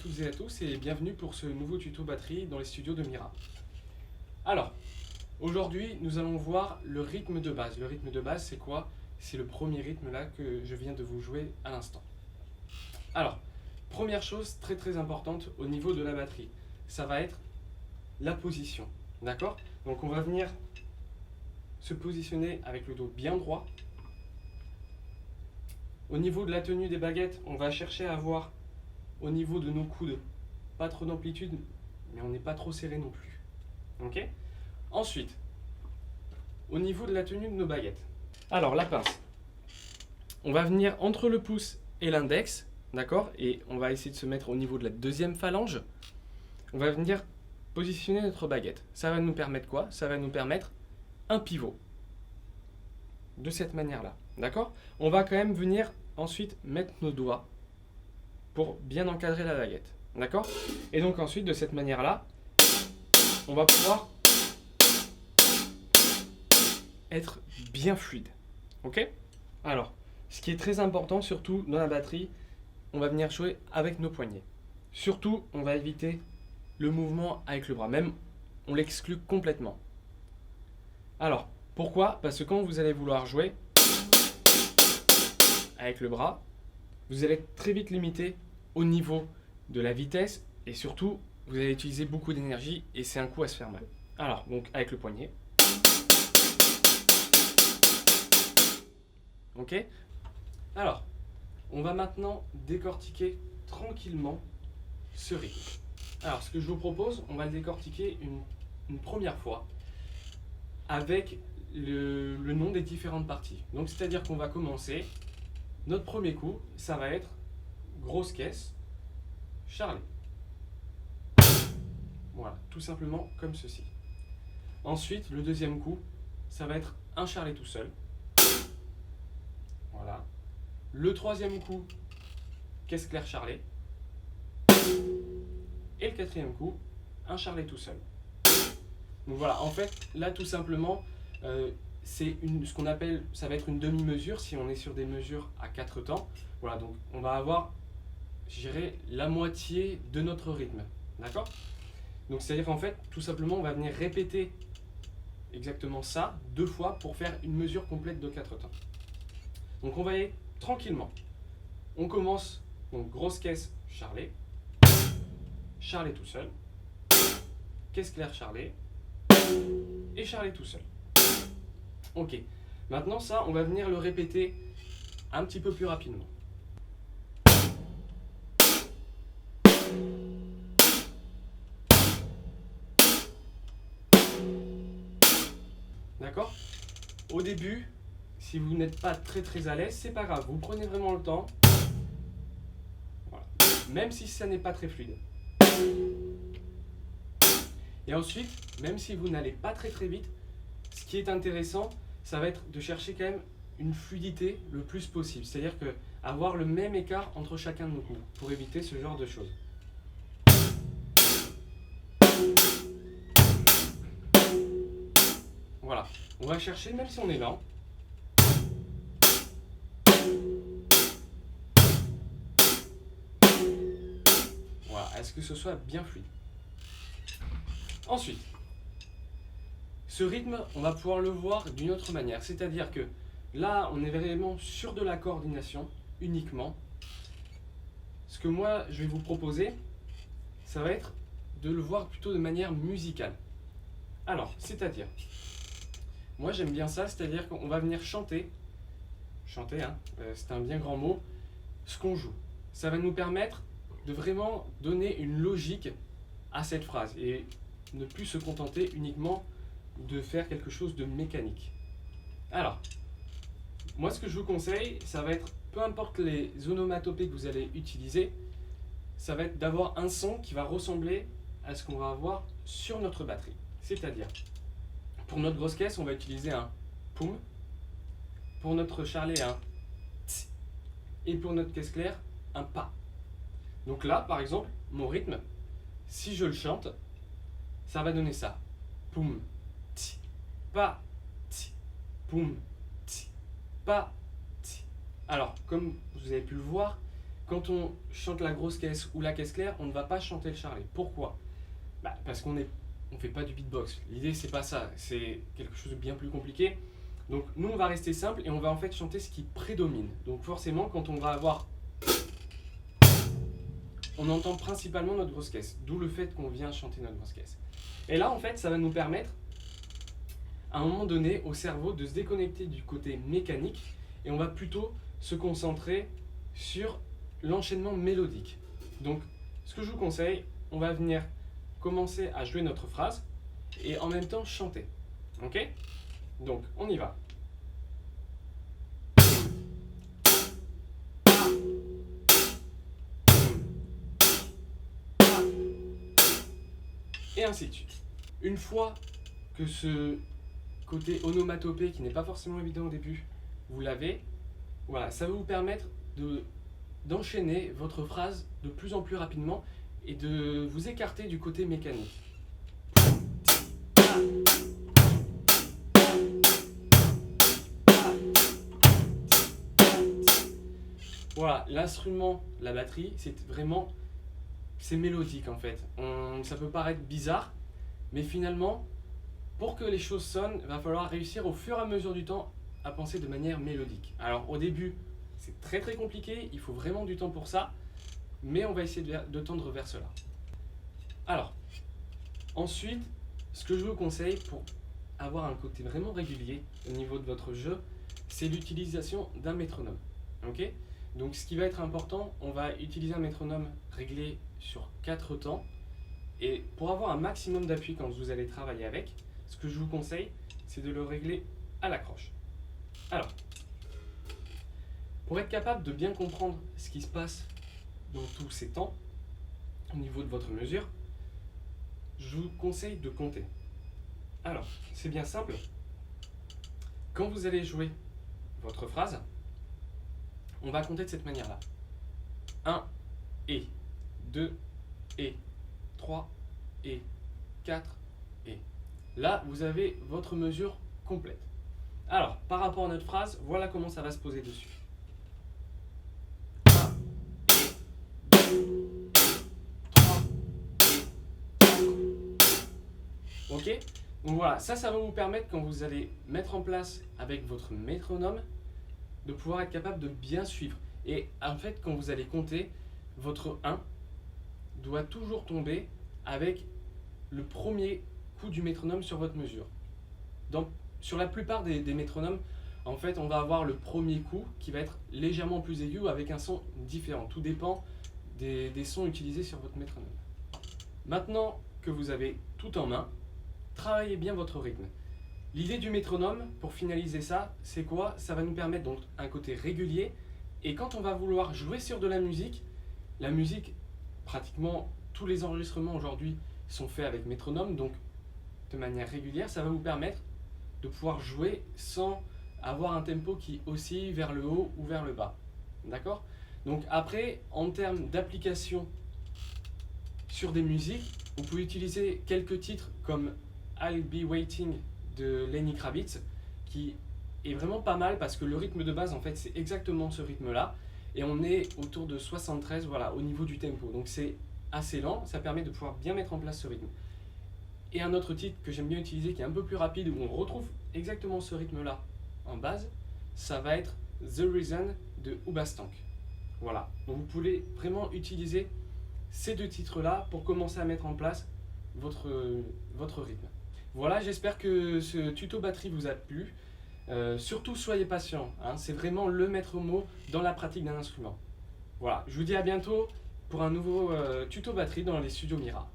toutes et à tous et bienvenue pour ce nouveau tuto batterie dans les studios de Mira. Alors, aujourd'hui nous allons voir le rythme de base. Le rythme de base c'est quoi? C'est le premier rythme là que je viens de vous jouer à l'instant. Alors, première chose très importante au niveau de la batterie, ça va être la position. D'accord? Donc on va venir se positionner avec le dos bien droit. Au niveau de la tenue des baguettes, on va chercher à avoir au niveau de nos coudes pas trop d'amplitude, mais on n'est pas trop serré non plus. Ok? Ensuite, au niveau de la tenue de nos baguettes. Alors la pince, on va venir entre le pouce et l'index, d'accord? Et on va essayer de se mettre au niveau de la deuxième phalange. On va venir positionner notre baguette. Ça va nous permettre quoi? Ça va nous permettre un pivot. De cette manière-là, d'accord? On va quand même venir ensuite mettre nos doigts pour bien encadrer la baguette, d'accord? Et donc ensuite, de cette manière-là, on va pouvoir être bien fluide, ok? Alors, ce qui est très important, surtout dans la batterie, on va venir jouer avec nos poignets. Surtout, on va éviter le mouvement avec le bras, même on l'exclut complètement. Alors, pourquoi? Parce que quand vous allez vouloir jouer avec le bras, vous allez être très vite limité au niveau de la vitesse et surtout, vous allez utiliser beaucoup d'énergie et c'est un coup à se faire mal. Alors, donc avec le poignet. Ok? Alors, on va maintenant décortiquer tranquillement ce rythme. Alors, ce que je vous propose, on va le décortiquer une première fois avec le nom des différentes parties. Donc, c'est-à-dire qu'on va commencer. Notre premier coup, ça va être grosse caisse, charlet. Voilà, tout simplement comme ceci. Ensuite, le deuxième coup, ça va être un charlet tout seul. Voilà. Le troisième coup, caisse claire charlet. Et le quatrième coup, un charlet tout seul. Donc voilà, en fait, là tout simplement, c'est ce qu'on appelle, ça va être une demi-mesure si on est sur des mesures à 4 temps. Voilà, donc on va avoir, je dirais, la moitié de notre rythme. D'accord? Donc c'est-à-dire qu'en fait, tout simplement, on va venir répéter exactement ça 2 fois pour faire une mesure complète de 4 temps. Donc on va y aller tranquillement. On commence, donc grosse caisse, charlet. Charlet tout seul. Caisse claire, charlet. Et charlet tout seul. Ok. Maintenant ça, on va venir le répéter un petit peu plus rapidement. D'accord? Au début, si vous n'êtes pas très à l'aise, c'est pas grave. Vous prenez vraiment le temps. Voilà. Même si ça n'est pas très fluide. Et ensuite, même si vous n'allez pas très vite, ce qui est intéressant, ça va être de chercher quand même une fluidité le plus possible. C'est-à-dire que avoir le même écart entre chacun de nos coups pour éviter ce genre de choses. Voilà, on va chercher même si on est lent. Voilà, à ce que ce soit bien fluide. Ensuite, ce rythme, on va pouvoir le voir d'une autre manière. C'est-à-dire que là, on est vraiment sur de la coordination uniquement. Ce que moi, je vais vous proposer, ça va être de le voir plutôt de manière musicale. Alors, c'est-à-dire, moi j'aime bien ça, c'est-à-dire qu'on va venir chanter, hein, c'est un bien grand mot, ce qu'on joue. Ça va nous permettre de vraiment donner une logique à cette phrase et ne plus se contenter uniquement de faire quelque chose de mécanique. Alors, moi ce que je vous conseille, ça va être, peu importe les onomatopées que vous allez utiliser, ça va être d'avoir un son qui va ressembler à ce qu'on va avoir sur notre batterie. C'est-à-dire, pour notre grosse caisse, on va utiliser un poum, pour notre charlet, un ts, et pour notre caisse claire, un pa. Donc là, par exemple, mon rythme, si je le chante, ça va donner ça. Poum, ti, pa, ti, poum, ti, pa, ti. Alors, comme vous avez pu le voir, quand on chante la grosse caisse ou la caisse claire, on ne va pas chanter le charlet. Pourquoi? Parce qu'on on fait pas du beatbox. L'idée, c'est pas ça. C'est quelque chose de bien plus compliqué. Donc, nous, on va rester simple et on va en fait chanter ce qui prédomine. Donc, forcément, quand on va avoir... On entend principalement notre grosse caisse. D'où le fait qu'on vient chanter notre grosse caisse. Et là, en fait, ça va nous permettre, à un moment donné, au cerveau de se déconnecter du côté mécanique et on va plutôt se concentrer sur l'enchaînement mélodique. Donc, ce que je vous conseille, on va venir commencer à jouer notre phrase et en même temps chanter. Ok? Donc, on y va. Et ainsi de suite. Une fois que ce côté onomatopée, qui n'est pas forcément évident au début, vous l'avez, voilà, ça va vous permettre d'enchaîner votre phrase de plus en plus rapidement et de vous écarter du côté mécanique. Voilà, l'instrument, la batterie, c'est mélodique en fait. Ça peut paraître bizarre, mais finalement, pour que les choses sonnent, il va falloir réussir au fur et à mesure du temps à penser de manière mélodique. Alors au début, c'est très très compliqué, il faut vraiment du temps pour ça, mais on va essayer de tendre vers cela. Alors, ensuite, ce que je vous conseille pour avoir un côté vraiment régulier au niveau de votre jeu, c'est l'utilisation d'un métronome. Ok? Donc ce qui va être important, on va utiliser un métronome réglé sur 4 temps. Et pour avoir un maximum d'appui quand vous allez travailler avec, ce que je vous conseille, c'est de le régler à l'accroche. Alors, pour être capable de bien comprendre ce qui se passe dans tous ces temps, au niveau de votre mesure, je vous conseille de compter. Alors, c'est bien simple. Quand vous allez jouer votre phrase, on va compter de cette manière-là. 1 et 2 et 3 et 4 et. Là, vous avez votre mesure complète. Alors, par rapport à notre phrase, voilà comment ça va se poser dessus. 1 et 2 3 et 4. Ok? Donc voilà, ça va vous permettre quand vous allez mettre en place avec votre métronome de pouvoir être capable de bien suivre. Et en fait, quand vous allez compter, votre 1 doit toujours tomber avec le premier coup du métronome sur votre mesure. Donc, sur la plupart des métronomes, en fait, on va avoir le premier coup qui va être légèrement plus aigu ou avec un son différent. Tout dépend des sons utilisés sur votre métronome. Maintenant que vous avez tout en main, travaillez bien votre rythme. L'idée du métronome, pour finaliser ça, c'est quoi? Ça va nous permettre donc un côté régulier. Et quand on va vouloir jouer sur de la musique, pratiquement tous les enregistrements aujourd'hui sont faits avec métronome, donc de manière régulière, ça va vous permettre de pouvoir jouer sans avoir un tempo qui oscille vers le haut ou vers le bas. D'accord? Donc après, en termes d'application sur des musiques, vous pouvez utiliser quelques titres comme I'll Be Waiting de Lenny Kravitz, qui est vraiment pas mal parce que le rythme de base, en fait, c'est exactement ce rythme-là. Et on est autour de 73, voilà, au niveau du tempo. Donc c'est assez lent, ça permet de pouvoir bien mettre en place ce rythme. Et un autre titre que j'aime bien utiliser, qui est un peu plus rapide, où on retrouve exactement ce rythme-là en base, ça va être The Reason de Hoobastank. Voilà, donc vous pouvez vraiment utiliser ces deux titres-là pour commencer à mettre en place votre rythme. Voilà, j'espère que ce tuto batterie vous a plu. Surtout, soyez patient, hein, c'est vraiment le maître mot dans la pratique d'un instrument. Voilà, je vous dis à bientôt pour un nouveau tuto batterie dans les studios Mira.